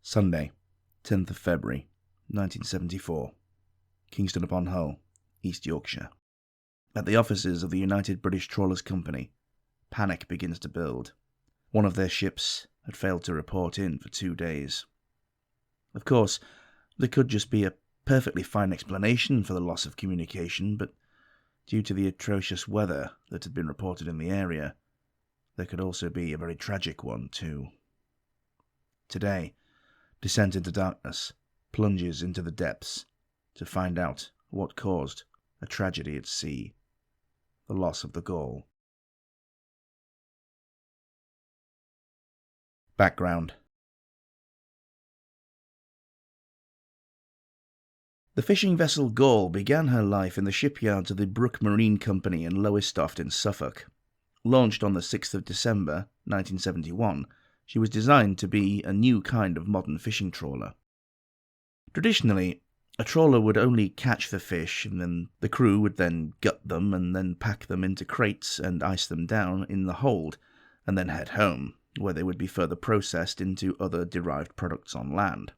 Sunday, 10th of February, 1974. Kingston upon Hull, East Yorkshire. At the offices of the United British Trawlers Company, panic begins to build. One of their ships had failed to report in for 2 days. Of course, there could just be a perfectly fine explanation for the loss of communication, but due to the atrocious weather that had been reported in the area, there could also be a very tragic one too. Today, Descent into Darkness plunges into the depths to find out what caused a tragedy at sea, the loss of the Gaul. Background. The fishing vessel Gaul began her life in the shipyards of the Brook Marine Company in Lowestoft in Suffolk. Launched on the 6th of December 1971, she was designed to be a new kind of modern fishing trawler. Traditionally, a trawler would only catch the fish, and then the crew would then gut them and then pack them into crates and ice them down in the hold, and then head home, where they would be further processed into other derived products on land.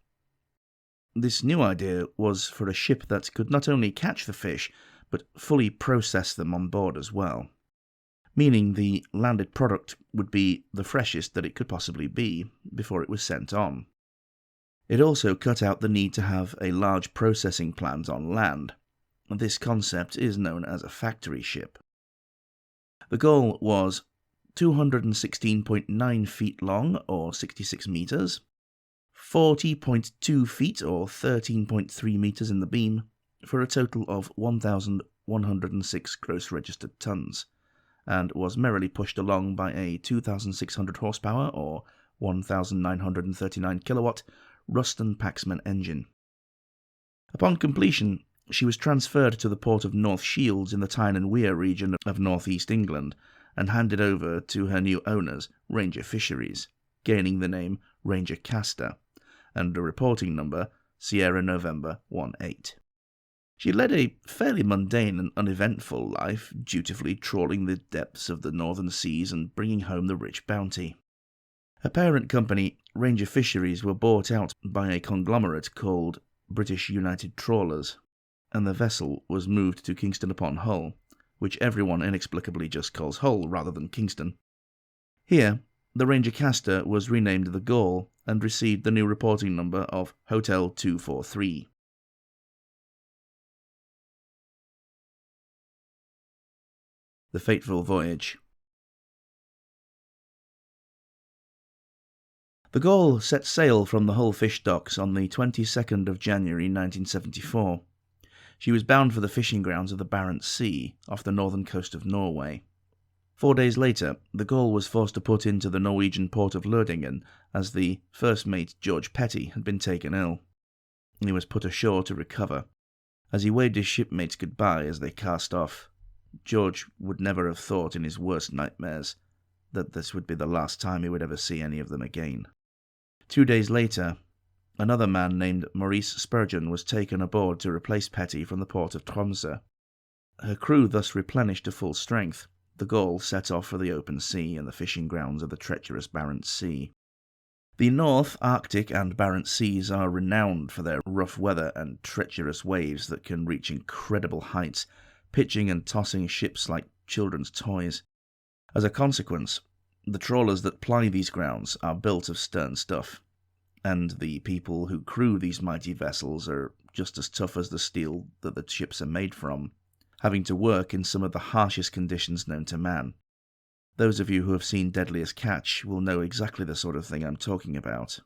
This new idea was for a ship that could not only catch the fish, but fully process them on board as well, meaning the landed product would be the freshest that it could possibly be before it was sent on. It also cut out the need to have a large processing plant on land. This concept is known as a factory ship. The Gaul was 216.9 feet long, or 66 metres, 40.2 feet, or 13.3 metres in the beam, for a total of 1,106 gross registered tons, and was merrily pushed along by a 2,600 horsepower, or 1,939 kilowatt, Ruston-Paxman engine. Upon completion, she was transferred to the port of North Shields in the Tyne and Wear region of northeast England, and handed over to her new owners, Ranger Fisheries, gaining the name Ranger Castor, and a reporting number Sierra November 18. She led a fairly mundane and uneventful life, dutifully trawling the depths of the northern seas and bringing home the rich bounty. Her parent company, Ranger Fisheries, were bought out by a conglomerate called British United Trawlers, and the vessel was moved to Kingston upon Hull, which everyone inexplicably just calls Hull rather than Kingston. Here, the Ranger Castor was renamed the Gaul and received the new reporting number of Hotel 243. The Fateful Voyage. The Gaul set sail from the Hull fish docks on the 22nd of January 1974. She was bound for the fishing grounds of the Barents Sea, off the northern coast of Norway. 4 days later, the Gaul was forced to put into the Norwegian port of Lødingen, as the first mate George Petty had been taken ill. He was put ashore to recover. As he waved his shipmates goodbye as they cast off, George would never have thought in his worst nightmares that this would be the last time he would ever see any of them again. 2 days later, another man named Maurice Spurgeon was taken aboard to replace Petty from the port of Tromsø. Her crew thus replenished to full strength. The Gaul set off for the open sea and the fishing grounds of the treacherous Barents Sea. The North, Arctic and Barents Seas are renowned for their rough weather and treacherous waves that can reach incredible heights, pitching and tossing ships like children's toys. As a consequence, the trawlers that ply these grounds are built of stern stuff, and the people who crew these mighty vessels are just as tough as the steel that the ships are made from, having to work in some of the harshest conditions known to man. Those of you who have seen Deadliest Catch will know exactly the sort of thing I'm talking about.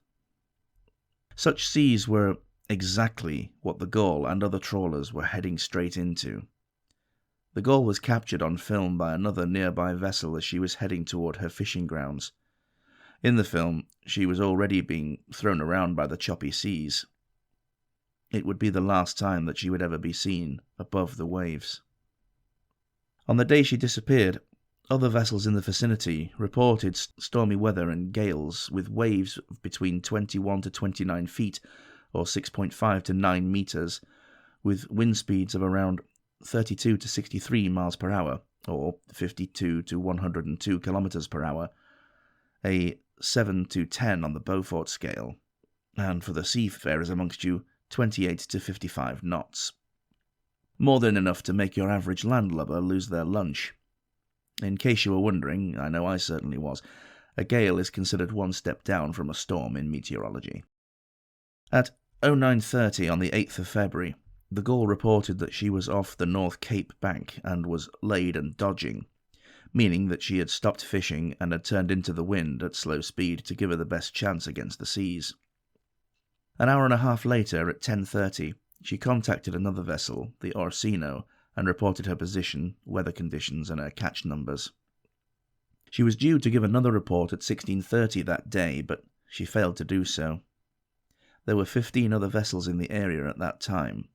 Such seas were exactly what the Gaul and other trawlers were heading straight into. The Gaul was captured on film by another nearby vessel as she was heading toward her fishing grounds. In the film, she was already being thrown around by the choppy seas. It would be the last time that she would ever be seen above the waves. On the day she disappeared, other vessels in the vicinity reported stormy weather and gales with waves of between 21 to 29 feet, or 6.5 to 9 meters, with wind speeds of around 32 to 63 miles per hour, or 52 to 102 kilometers per hour, a 7 to 10 on the Beaufort scale. and for the seafarers amongst you, 28 to 55 knots. More than enough to make your average landlubber lose their lunch. In case you were wondering, I know I certainly was, a gale is considered one step down from a storm in meteorology. At 09:30 on the 8th of February, the Gaul reported that she was off the North Cape bank and was laid and dodging, meaning that she had stopped fishing and had turned into the wind at slow speed to give her the best chance against the seas. An hour and a half later, at 10:30, she contacted another vessel, the Orsino, and reported her position, weather conditions, and her catch numbers. She was due to give another report at 16:30 that day, but she failed to do so. There were 15 other vessels in the area at that time.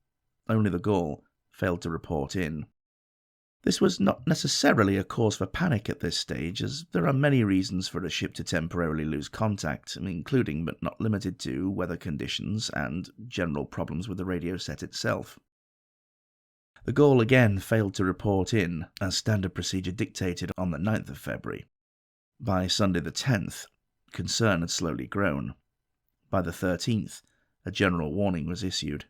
Only the Gaul failed to report in. This was not necessarily a cause for panic at this stage, as there are many reasons for a ship to temporarily lose contact, including but not limited to weather conditions and general problems with the radio set itself. The Gaul again failed to report in, as standard procedure dictated, on the 9th of February. By Sunday the 10th, concern had slowly grown. By the 13th, a general warning was issued.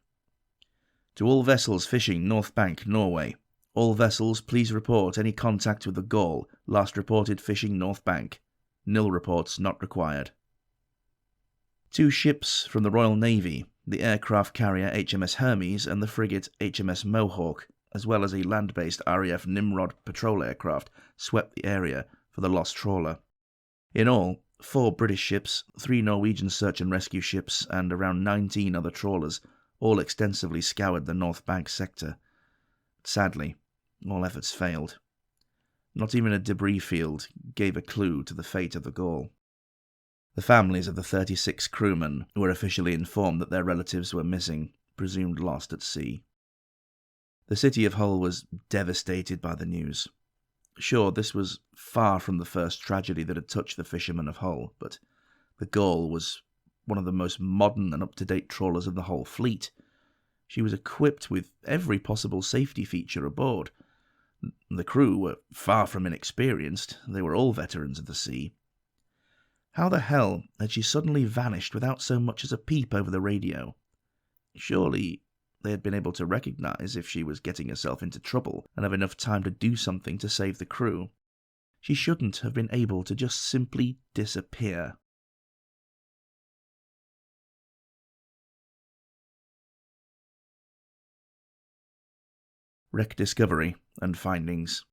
To all vessels fishing North Bank, Norway, all vessels please report any contact with the Gaul last reported fishing North Bank. Nil reports not required. 2 ships from the Royal Navy, the aircraft carrier HMS Hermes and the frigate HMS Mohawk, as well as a land-based RAF Nimrod patrol aircraft, swept the area for the lost trawler. In all, 4 British ships, 3 Norwegian search and rescue ships, and around 19 other trawlers all extensively scoured the North Bank sector. Sadly, all efforts failed. Not even a debris field gave a clue to the fate of the Gaul. The families of the 36 crewmen were officially informed that their relatives were missing, presumed lost at sea. The city of Hull was devastated by the news. Sure, this was far from the first tragedy that had touched the fishermen of Hull, but the Gaul was one of the most modern and up-to-date trawlers in the whole fleet. She was equipped with every possible safety feature aboard. The crew were far from inexperienced, they were all veterans of the sea. How the hell had she suddenly vanished without so much as a peep over the radio? Surely they had been able to recognize if she was getting herself into trouble and have enough time to do something to save the crew. She shouldn't have been able to just simply disappear. Wreck discovery and findings.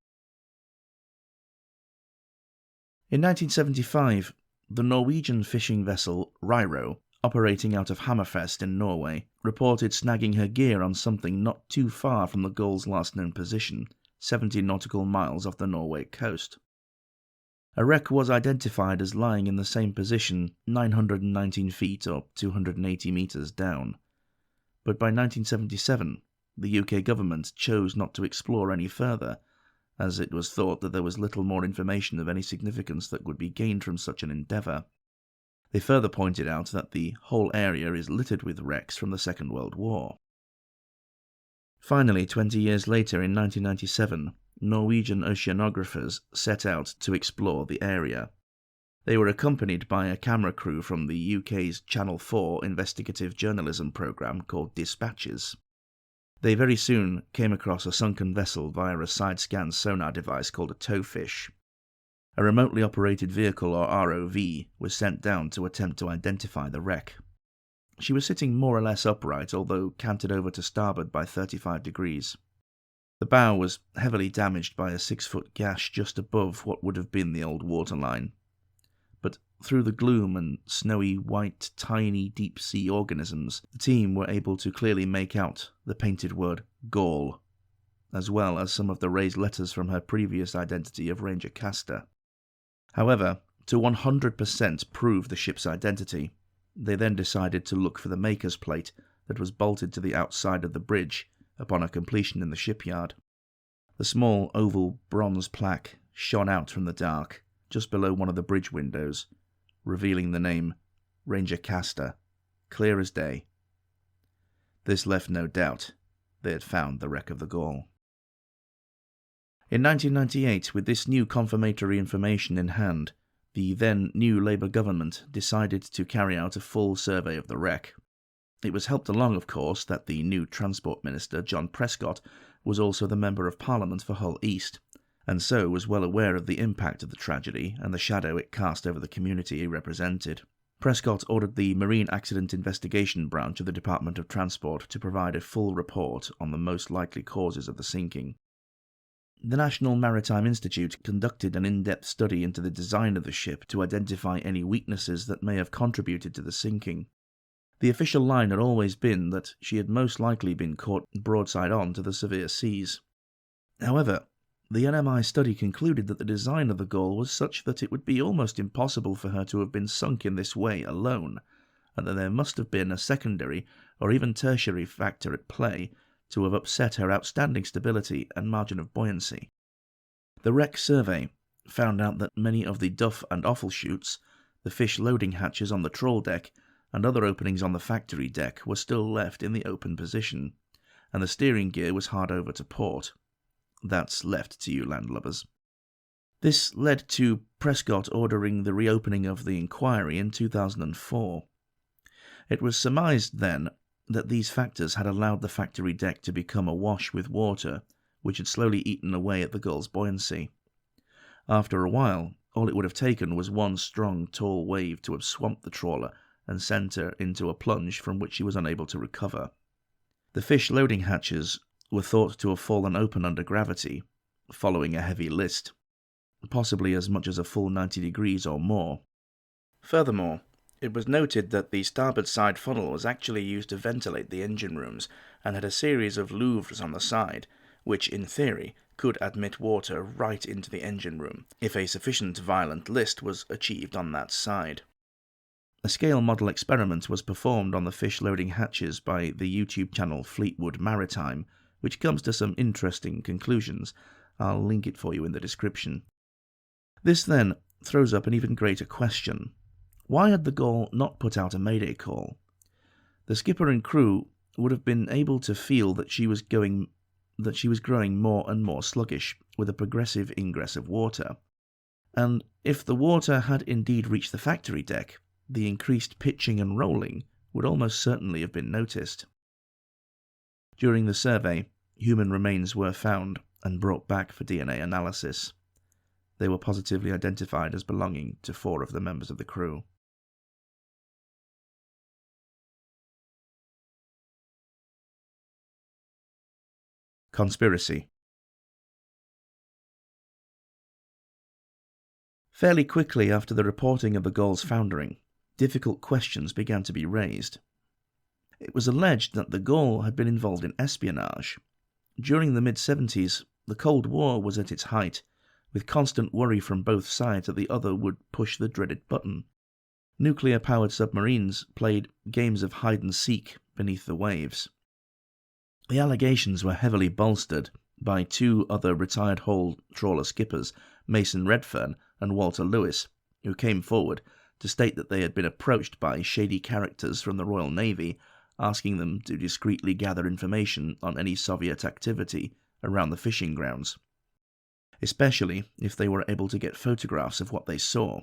In 1975, the Norwegian fishing vessel Riro, operating out of Hammerfest in Norway, reported snagging her gear on something not too far from the Gaul's last known position, 70 nautical miles off the Norway coast. A wreck was identified as lying in the same position 919 feet or 280 metres down. But by 1977, the UK government chose not to explore any further, as it was thought that there was little more information of any significance that would be gained from such an endeavour. They further pointed out that the whole area is littered with wrecks from the Second World War. Finally, 20 years later in 1997, Norwegian oceanographers set out to explore the area. They were accompanied by a camera crew from the UK's Channel 4 investigative journalism programme called Dispatches. They very soon came across a sunken vessel via a side-scan sonar device called a towfish. A remotely operated vehicle, or ROV, was sent down to attempt to identify the wreck. She was sitting more or less upright, although canted over to starboard by 35 degrees. The bow was heavily damaged by a 6-foot gash just above what would have been the old waterline. But through the gloom and snowy white tiny deep-sea organisms, the team were able to clearly make out the painted word Gaul, as well as some of the raised letters from her previous identity of Ranger Castor. However, to 100% prove the ship's identity, they then decided to look for the maker's plate that was bolted to the outside of the bridge upon her completion in the shipyard. The small oval bronze plaque shone out from the dark, just below one of the bridge windows, revealing the name Ranger Castor, clear as day. This left no doubt they had found the wreck of the Gaul. In 1998, with this new confirmatory information in hand, the then new Labour government decided to carry out a full survey of the wreck. It was helped along, of course, that the new Transport Minister, John Prescott, was also the Member of Parliament for Hull East, and so was well aware of the impact of the tragedy and the shadow it cast over the community he represented. Prescott ordered the Marine Accident Investigation Branch of the Department of Transport to provide a full report on the most likely causes of the sinking. The National Maritime Institute conducted an in-depth study into the design of the ship to identify any weaknesses that may have contributed to the sinking. The official line had always been that she had most likely been caught broadside on to the severe seas. However, the NMI study concluded that the design of the Gaul was such that it would be almost impossible for her to have been sunk in this way alone, and that there must have been a secondary or even tertiary factor at play to have upset her outstanding stability and margin of buoyancy. The wreck survey found out that many of the duff and offal chutes, the fish loading hatches on the trawl deck, and other openings on the factory deck were still left in the open position, and the steering gear was hard over to port. That's left to you landlubbers. This led to Prescott ordering the reopening of the inquiry in 2004. It was surmised then that these factors had allowed the factory deck to become awash with water, which had slowly eaten away at the Gul's buoyancy. After a while, all it would have taken was one strong, tall wave to have swamped the trawler and sent her into a plunge from which she was unable to recover. The fish loading hatches were thought to have fallen open under gravity, following a heavy list, possibly as much as a full 90 degrees or more. Furthermore, it was noted that the starboard side funnel was actually used to ventilate the engine rooms and had a series of louvres on the side, which, in theory, could admit water right into the engine room, if a sufficient violent list was achieved on that side. A scale model experiment was performed on the fish loading hatches by the YouTube channel Fleetwood Maritime, which comes to some interesting conclusions. I'll link it for you in the description. This then throws up an even greater question. Why had the Gaul not put out a mayday call? The skipper and crew would have been able to feel that she was growing more and more sluggish with a progressive ingress of water. And if the water had indeed reached the factory deck, the increased pitching and rolling would almost certainly have been noticed. During the survey, human remains were found and brought back for DNA analysis. They were positively identified as belonging to 4 of the members of the crew. Conspiracy. Fairly quickly after the reporting of the Gaul's foundering, difficult questions began to be raised. It was alleged that the Gaul had been involved in espionage. During the mid-70s, the Cold War was at its height, with constant worry from both sides that the other would push the dreaded button. Nuclear-powered submarines played games of hide-and-seek beneath the waves. The allegations were heavily bolstered by 2 other retired Hull trawler skippers, Mason Redfern and Walter Lewis, who came forward to state that they had been approached by shady characters from the Royal Navy, asking them to discreetly gather information on any Soviet activity around the fishing grounds, especially if they were able to get photographs of what they saw,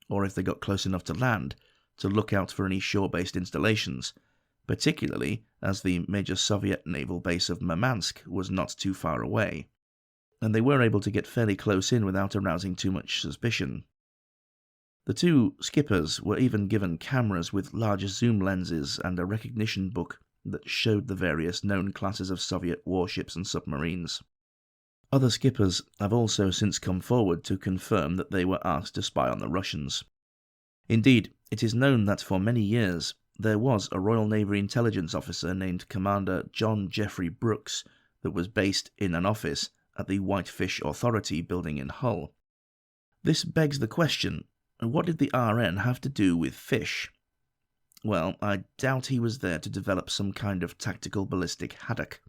or if they got close enough to land to look out for any shore-based installations, particularly as the major Soviet naval base of Murmansk was not too far away, and they were able to get fairly close in without arousing too much suspicion. The 2 skippers were even given cameras with large zoom lenses and a recognition book that showed the various known classes of Soviet warships and submarines. Other skippers have also since come forward to confirm that they were asked to spy on the Russians. Indeed, it is known that for many years there was a Royal Navy intelligence officer named Commander John Jeffrey Brooks that was based in an office at the Whitefish Authority building in Hull. This begs the question, what did the RN have to do with fish? Well, I doubt he was there to develop some kind of tactical ballistic haddock.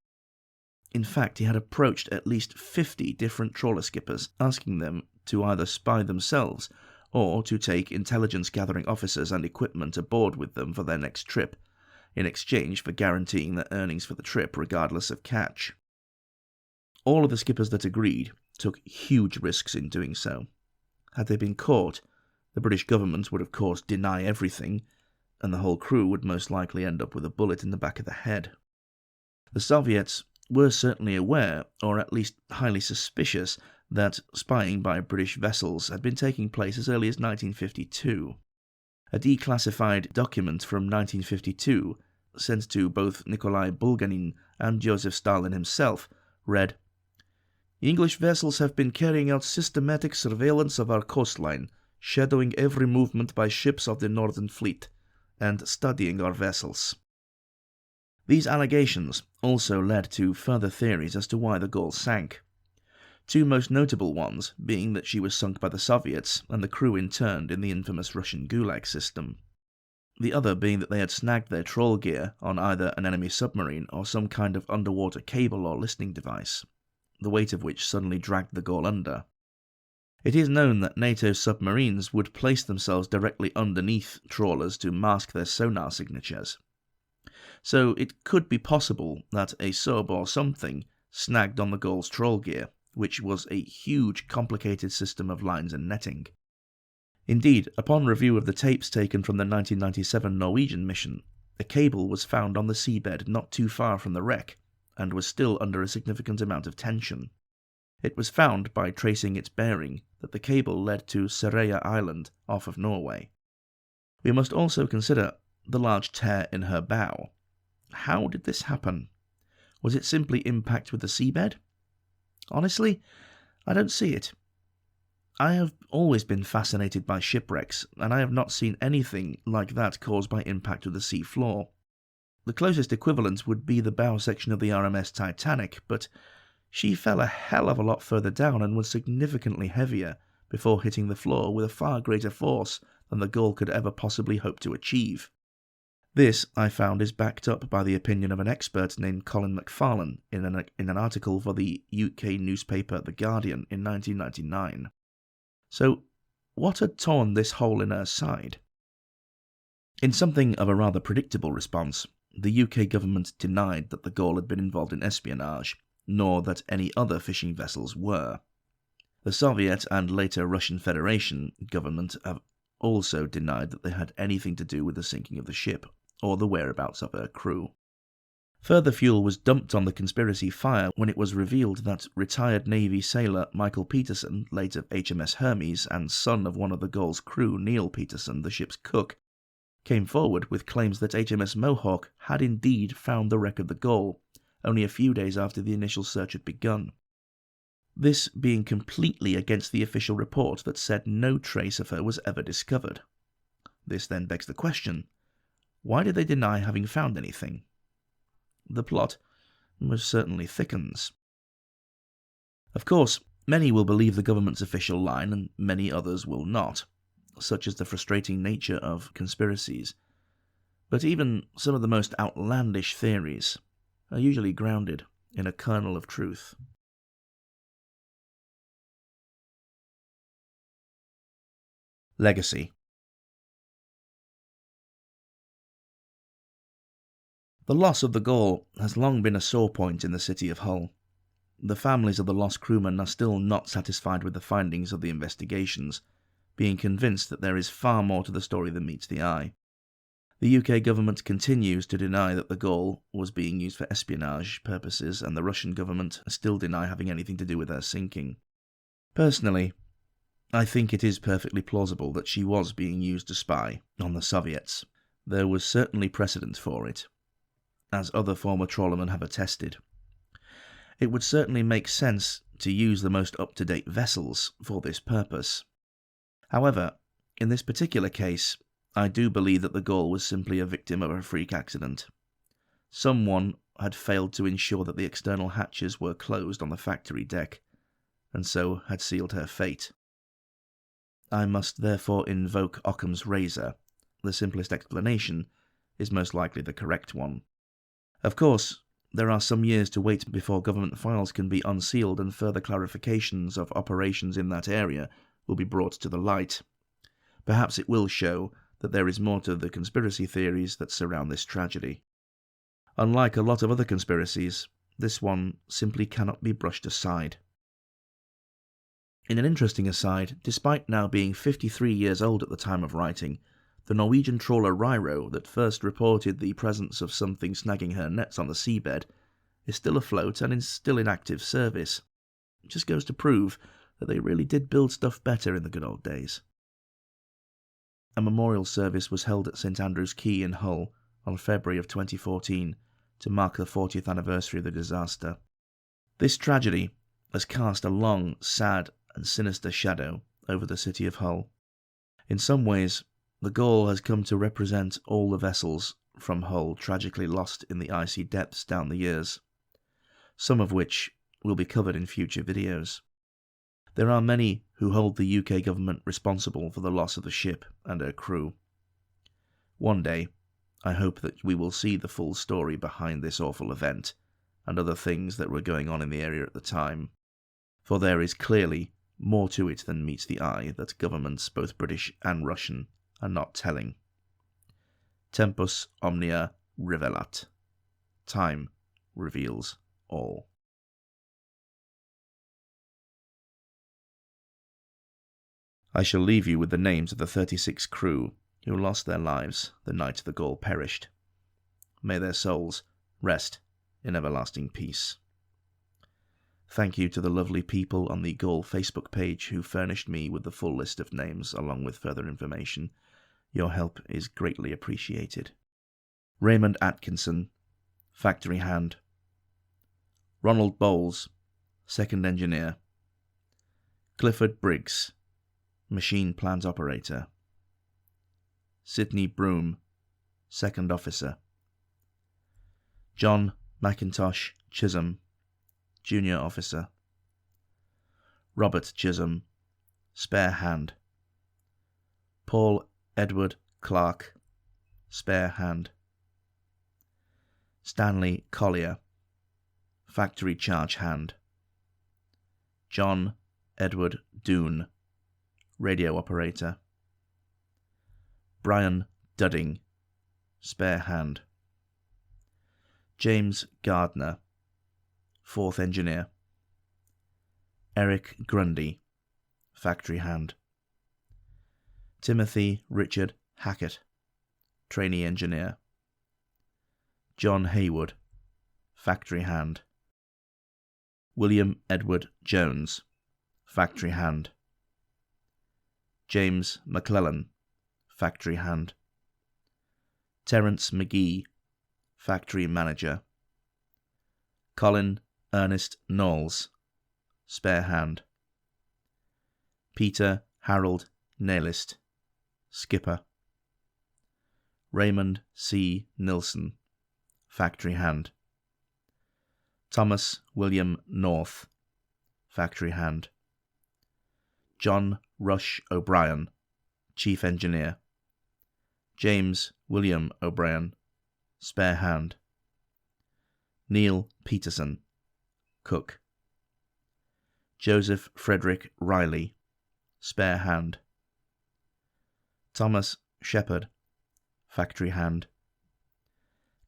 In fact, he had approached at least 50 different trawler skippers, asking them to either spy themselves or to take intelligence-gathering officers and equipment aboard with them for their next trip, in exchange for guaranteeing their earnings for the trip regardless of catch. All of the skippers that agreed took huge risks in doing so. Had they been caught, The British government would of course deny everything, and the whole crew would most likely end up with a bullet in the back of the head. The Soviets were certainly aware, or at least highly suspicious, that spying by British vessels had been taking place as early as 1952. A declassified document from 1952, sent to both Nikolai Bulganin and Joseph Stalin himself, read, "English vessels have been carrying out systematic surveillance of our coastline, shadowing every movement by ships of the Northern Fleet, and studying our vessels." These allegations also led to further theories as to why the Gaul sank. Two most notable ones being that she was sunk by the Soviets and the crew interned in the infamous Russian Gulag system. The other being that they had snagged their trawl gear on either an enemy submarine or some kind of underwater cable or listening device, the weight of which suddenly dragged the Gaul under. It is known that NATO submarines would place themselves directly underneath trawlers to mask their sonar signatures. So it could be possible that a sub or something snagged on the Gaul's trawl gear, which was a huge complicated system of lines and netting. Indeed, upon review of the tapes taken from the 1997 Norwegian mission, a cable was found on the seabed not too far from the wreck, and was still under a significant amount of tension. It was found by tracing its bearing that the cable led to Sereia Island off of Norway. We must also consider the large tear in her bow. How did this happen? Was it simply impact with the seabed? Honestly, I don't see it. I have always been fascinated by shipwrecks, and I have not seen anything like that caused by impact with the sea floor. The closest equivalent would be the bow section of the RMS Titanic, but she fell a hell of a lot further down and was significantly heavier before hitting the floor with a far greater force than the Gaul could ever possibly hope to achieve. This, I found, is backed up by the opinion of an expert named Colin McFarlane in an article for the UK newspaper The Guardian in 1999. So, what had torn this hole in her side? In something of a rather predictable response, the UK government denied that the Gaul had been involved in espionage, nor that any other fishing vessels were. The Soviet and later Russian Federation government have also denied that they had anything to do with the sinking of the ship, or the whereabouts of her crew. Further fuel was dumped on the conspiracy fire when it was revealed that retired Navy sailor Michael Peterson, late of HMS Hermes and son of one of the Gaul's crew, Neil Peterson, the ship's cook, came forward with claims that HMS Mohawk had indeed found the wreck of the Gaul, only a few days after the initial search had begun. This being completely against the official report that said no trace of her was ever discovered. This then begs the question, why did they deny having found anything? The plot most certainly thickens. Of course, many will believe the government's official line and many others will not, such is the frustrating nature of conspiracies. But even some of the most outlandish theories are usually grounded in a kernel of truth. Legacy. The loss of the Gaul has long been a sore point in the city of Hull. The families of the lost crewmen are still not satisfied with the findings of the investigations, being convinced that there is far more to the story than meets the eye. The UK government continues to deny that the Gaul was being used for espionage purposes, and the Russian government still deny having anything to do with her sinking. Personally, I think it is perfectly plausible that she was being used to spy on the Soviets. There was certainly precedent for it, as other former trawlermen have attested. It would certainly make sense to use the most up-to-date vessels for this purpose. However, in this particular case, I do believe that the Gaul was simply a victim of a freak accident. Someone had failed to ensure that the external hatches were closed on the factory deck, and so had sealed her fate. I must therefore invoke Occam's razor. The simplest explanation is most likely the correct one. Of course, there are some years to wait before government files can be unsealed and further clarifications of operations in that area will be brought to the light. Perhaps it will show that there is more to the conspiracy theories that surround this tragedy. Unlike a lot of other conspiracies, this one simply cannot be brushed aside. In an interesting aside, despite now being 53 years old at the time of writing, the Norwegian trawler Riro that first reported the presence of something snagging her nets on the seabed is still afloat and is still in active service. It just goes to prove that they really did build stuff better in the good old days. A memorial service was held at St Andrew's Quay in Hull on February of 2014 to mark the 40th anniversary of the disaster. This tragedy has cast a long, sad and sinister shadow over the city of Hull. In some ways, the Gaul has come to represent all the vessels from Hull tragically lost in the icy depths down the years, some of which will be covered in future videos. There are many who hold the UK government responsible for the loss of the ship and her crew. One day, I hope that we will see the full story behind this awful event and other things that were going on in the area at the time, for there is clearly more to it than meets the eye that governments, both British and Russian, are not telling. Tempus omnia revelat. Time reveals all. I shall leave you with the names of the 36 crew who lost their lives the night the Gaul perished. May their souls rest in everlasting peace. Thank you to the lovely people on the Gaul Facebook page who furnished me with the full list of names along with further information. Your help is greatly appreciated. Raymond Atkinson, factory hand. Ronald Bowles, second engineer. Clifford Briggs, machine plant operator. Sidney Broom, second officer. John McIntosh Chisholm, junior officer. Robert Chisholm, spare hand. Paul Edward Clark, spare hand. Stanley Collier, factory charge hand. John Edward Doone, radio operator. Brian Dudding, spare hand. James Gardner, fourth engineer. Eric Grundy, factory hand. Timothy Richard Hackett, trainee engineer. John Haywood, factory hand. William Edward Jones, factory hand. James McClellan, factory hand. Terence McGee, factory manager. Colin Ernest Knowles, spare hand. Peter Harold Nailist, skipper. Raymond C. Nilsson, factory hand. Thomas William North, factory hand. John Rush O'Brien, chief engineer. James William O'Brien, spare hand. Neil Peterson, cook. Joseph Frederick Riley, spare hand. Thomas Shepherd, factory hand.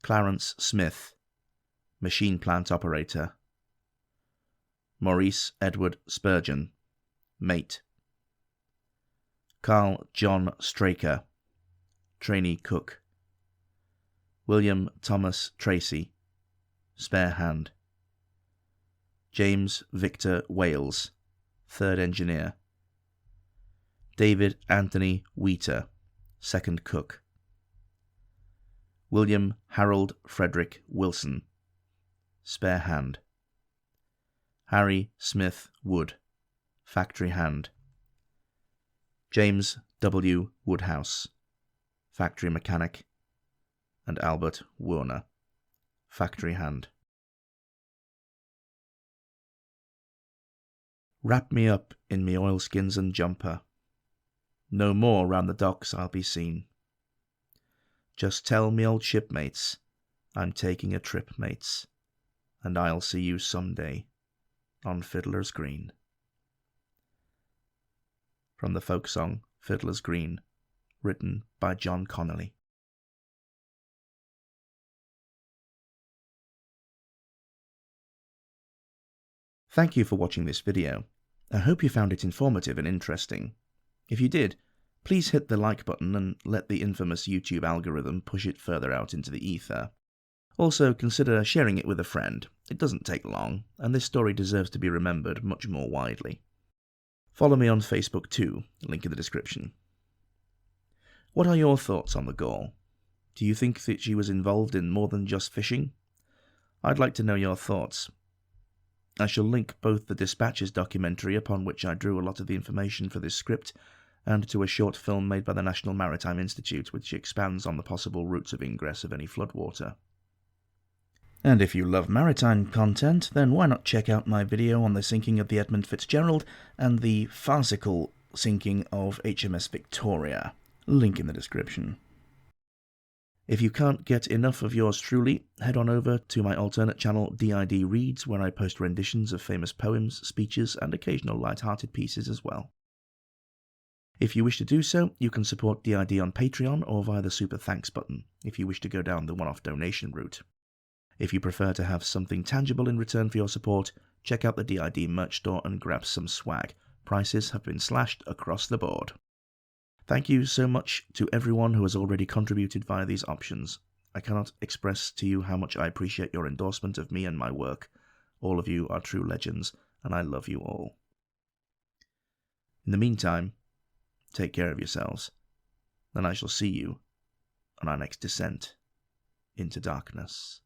Clarence Smith, machine plant operator. Maurice Edward Spurgeon, mate. Carl John Straker, trainee cook. William Thomas Tracy, spare hand. James Victor Wales, third engineer. David Anthony Wheater, second cook. William Harold Frederick Wilson, spare hand. Harry Smith Wood, factory hand. James W. Woodhouse, factory mechanic. And Albert Werner, factory hand. Wrap me up in me oilskins and jumper. No more round the docks I'll be seen. Just tell me old shipmates I'm taking a trip, mates, and I'll see you someday on Fiddler's Green. From the folk song Fiddler's Green, written by John Connolly. Thank you for watching this video, I hope you found it informative and interesting. If you did, please hit the like button and let the infamous YouTube algorithm push it further out into the ether. Also, consider sharing it with a friend. It doesn't take long, and this story deserves to be remembered much more widely. Follow me on Facebook too, link in the description. What are your thoughts on the Gaul? Do you think that she was involved in more than just fishing? I'd like to know your thoughts. I shall link both the Dispatches documentary, upon which I drew a lot of the information for this script, and to a short film made by the National Maritime Institute, which expands on the possible routes of ingress of any floodwater. And if you love maritime content, then why not check out my video on the sinking of the Edmund Fitzgerald and the farcical sinking of HMS Victoria. Link in the description. If you can't get enough of yours truly, head on over to my alternate channel DID Reads, where I post renditions of famous poems, speeches, and occasional light-hearted pieces as well. If you wish to do so, you can support DID on Patreon or via the Super Thanks button, if you wish to go down the one-off donation route. If you prefer to have something tangible in return for your support, check out the DID merch store and grab some swag. Prices have been slashed across the board. Thank you so much to everyone who has already contributed via these options. I cannot express to you how much I appreciate your endorsement of me and my work. All of you are true legends, and I love you all. In the meantime, take care of yourselves, and I shall see you on our next descent into darkness.